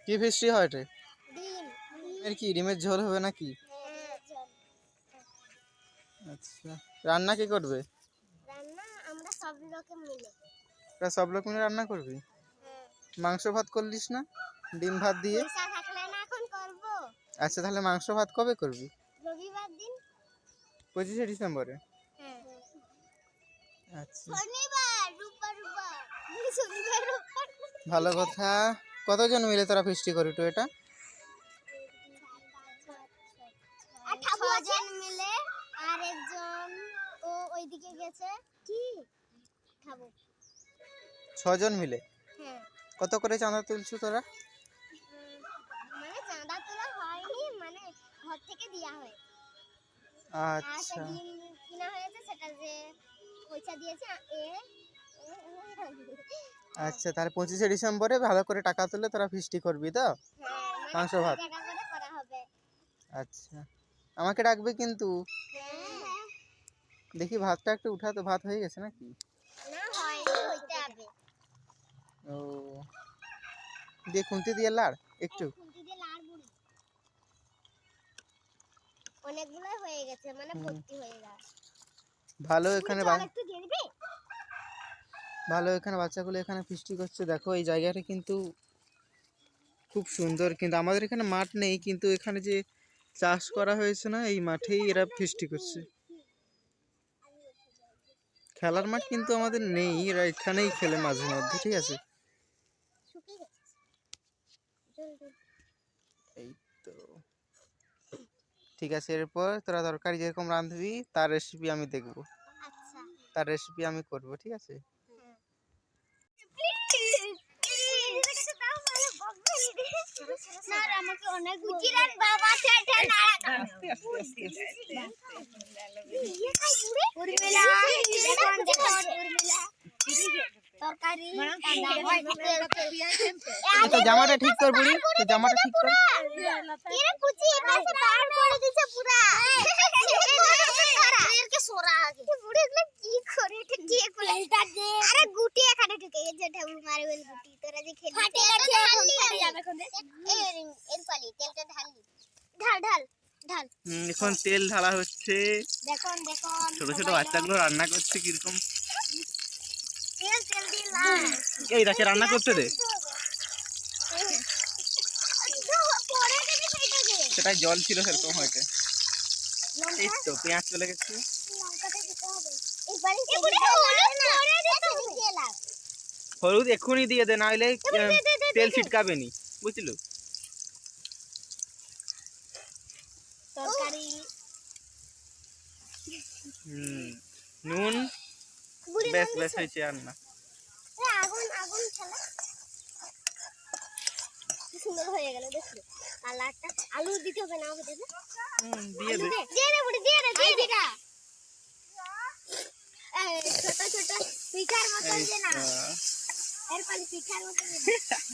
কি ফিস্টি হয় রে? ডিম। এর কি ডিমের ঝোল হবে নাকি? হ্যাঁ, চল। আচ্ছা, রান্না কি করবে? রান্না আমরা সব লোকে মিলে। তোরা সব লোক মিলে রান্না করবি? হ্যাঁ। মাংস ভাত করলিস না ডিম ভাত দিয়ে? পয়সা থাকলে না এখন করব। আচ্ছা, তাহলে মাংস ভাত কবে করবি? রবিবার দিন। 25শে ডিসেম্বরে? হ্যাঁ। আচ্ছা, শনিবার, রোববার। শনিবার রোববার। ভালো কথা। কতজন মিলে তোরা ফিস্টি করবি তো এটা? 6 জন মিলে, আর একজন ও ওইদিকে গেছে। কি খাবো? 6 জন মিলে। হ্যাঁ। কত করে চাঁদা তুলছো তোরা? মানে চাঁদা তোলা হয়নি, মানে ঘর থেকে দেওয়া হয়। আর আচ্ছা, ডিম কিনা হয়েছে, সেটা যে পয়সা দিয়েছে আচ্ছা, তাহলে 25শে ডিসেম্বরে ভালো করে টাকা তুলে তোরা ফিস্টি করবি তো? মাংস ভাত। টাকা করে করা হবে। আচ্ছা, আমাকে ডাকবে কিন্তু। হ্যাঁ। দেখি ভাতটা একটু উঠা তো, ভাত হয়ে গেছে নাকি? না, হয়নি, হইতে হবে। ও, দিয়ে খুন্তি দিয়ে লাড় একটু। খুন্তি দিয়ে লাড় বুড়ি। অনেকগুলো হয়ে গেছে, মানে ভর্তি হয়ে গেছে। ভালো এখানে একটু দিয়ে দিবি? ভালো এখানে বাচ্চাগুলো এখানে ফিস্টি করছে। দেখো এই জায়গাটা কিন্তু খুব সুন্দর, কিন্তু আমাদের এখানে মাঠ নেই, কিন্তু এখানে যে চাষ করা হয়েছে না, এই মাঠেই এরা ফিস্টি করছে। খেলার মাঠ কিন্তু আমাদের নেই, এরা এখানেই খেলে মাঝে মধ্যে, ঠিক আছে? শুকিয়ে গেছে। জলদি। এই তো ঠিক আছে, এরপর তোরা তরকারি যেরকম রাঁধবি তার রেসিপি আমি দেখব, আচ্ছা। তার রেসিপি আমি করব, ঠিক আছে? স্যার আমাকে অনেক বুঝিলেন বাবা ঠেঠে নাড়া উর্মিলা দেখুন দেখুন উর্মিলা তরকারি তো জামাটা ঠিক কর বুড়ি, তো জামাটা ঠিক কর। এর কুচি পাশে বার করে দিছে পুরা এরকে সোরা আগে বুড়ি এগুলো কি করে এটা দিয়ে করে আরে গুটি এখানে ঢুকে গেছে ঢাবু মারে ওই গুটি তোরা যে খেলি ফাটে গেছে এখন ফাটে যাবে এখন এর পালি তেলটা ঢালি ঢাল ঢাল ঢাল এখন তেল ঢালা হচ্ছে। দেখুন দেখুন ছোট ছোট বাচ্চাগুলো রান্না করছে কিরকম। তেল দিলাম এই দেখে রান্না করতে দে, পরে দিবি সেইটাকে সেটাই জল ছিল সেরকম হয়তো। এই তো পেঁয়াজ চলে গেছে। লঙ্কাটা দিতে হবে এবারে হলুদ পরে দিতে হবে হলুদ এক্ষুনি দিয়ে দে, না হলে তেল ছিটকাবে নি, বুঝলি? তরকারি নুন বেশ বেশ হয়েছে, আর না। আগুন আগুন ছালা কি সুন্দর হয়ে গেল, দেখো কালারটা। আলু দিতে হবে না, হবে দে দিয়ে দে, দিয়ে দে বুড়ি দিয়ে দে দিয়ে দে এই ছোট ছোট পিঠার মতন দে না এর পালি পিঠার মতন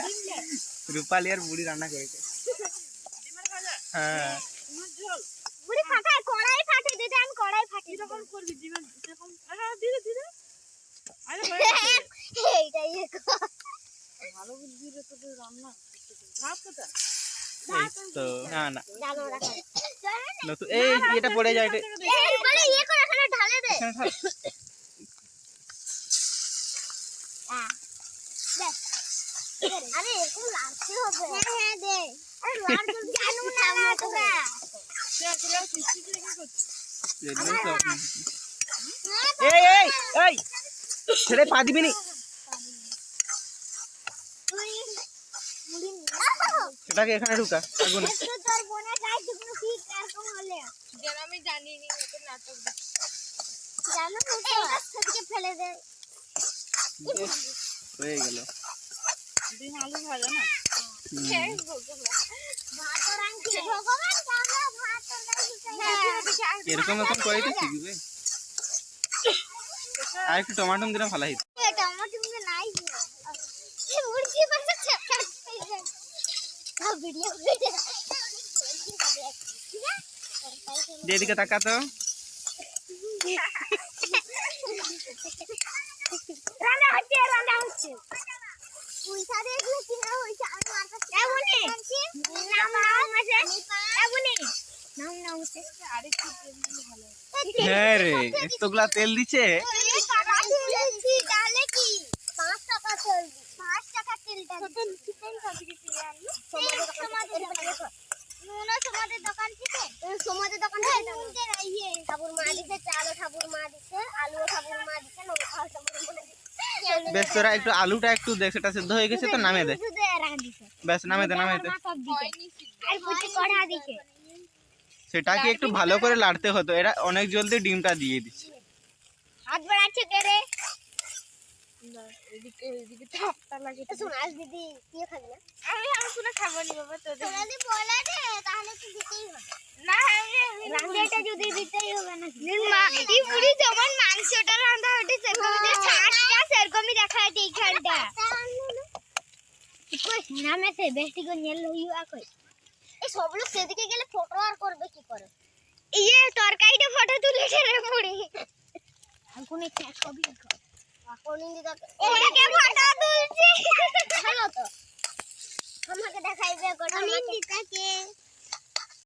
ডিম দে। রূপালি আর বুড়ি রান্না করেছে। হ্যাঁ বুড়ি ফাটায় কড়াই ফাটে দিতে, আমি কড়াই ফাটি এরকম করবি ডিমের এরকম আরে দিলে দিলে আরে এইটাই ভালো বুদ্ধি রে তোদের রান্না ভাত কোথা এই তো না না জানো রাখা নতুন এই এটা পড়ে যায়, এটা এই বলে ইয়ে করে এখানে ঢালে দে আরে এরকম লাগতে হবে। হ্যাঁ হ্যাঁ দে আরে লাল জলদি জানো না তোরা এই এই এই ছেড়ে পা দিবি নি, সেটাকে এখানে ঢুকা আগুনে। তোর বোনের গায়ে শুকনো কি এরকম হলে যেন আমি জানি নি ওকে নাটক জানো তো এটা থেকে ফেলে দে হয়ে গেল দিন আলু ভাজা না ভাত রাঁধছে ভগবান কামলা ভাত তরকারি এরকম এরকম করে তো শিখবে। আর একটু টমেটো দিলে ভালো হইতো। এটা আমার তুমি নাই কি মুরগি পাশে চেপটা খাও ভিডিও যেদিকে তাকা তো রান্না হচ্ছে পয়সা দিয়ে কিনা হয়েছে আমি মার কাছে এমনি নাম নাম আছে এমনি নাম নাম আছে আরেকটু তেল দিলে ভালো হয়। হ্যাঁ রে এতগুলা তেল দিছে। তাহলে কি 5 টাকা তেল 5 টাকা তেলটা চিকেন খাবি কি কিনে আনলো সমাজের দোকান থেকে সমাজের দোকান থেকে ইয়ে ঠাকুর মা দিতে চালও ঠাকুর মা দিতে আলু ঠাকুর মা দিতে লঙ্কা ঠাকুর মা দিতে বেশ তোরা একটু আলুটা একটু দেখ, সেটা সিদ্ধ হয়ে গেছে তো নামে দে। বেশ নামে দে নামে দে। আর পুচি কড়া দিছে সেটাকে একটু ভালো করে লাড়তে হতো, এরা অনেক জলদি ডিমটা দিয়ে দিচ্ছে। হাত বাড়াচ্ছে কে রে এদিকে চাপটা লাগে তো শোন আজ দিদি কি খাবি না আমি শুনে খাবো নি বাবা তোদের যদি বলে দে তাহলে তো দিতেই হবে না রান্নাটা যদি দিতেই হবে না মা এই পুরি যেমন মাংসটা রান্না হচ্ছে সেরকম যে ছাড়টা সেরকমই দেখায় এইখানটা কই নামেতে বেশি করে নেল হইয়া কই এই সব লোক সেদিকে গেলে ফটো আর করবে কি করে ইয়ে তরকারিটা ফটো তুলে রে পুরি এখন একটা ছবি দেখো ওটাকে ফটো তুলছি ভালো তো আমাকে দেখাইবে কোন নিন্দিতাকে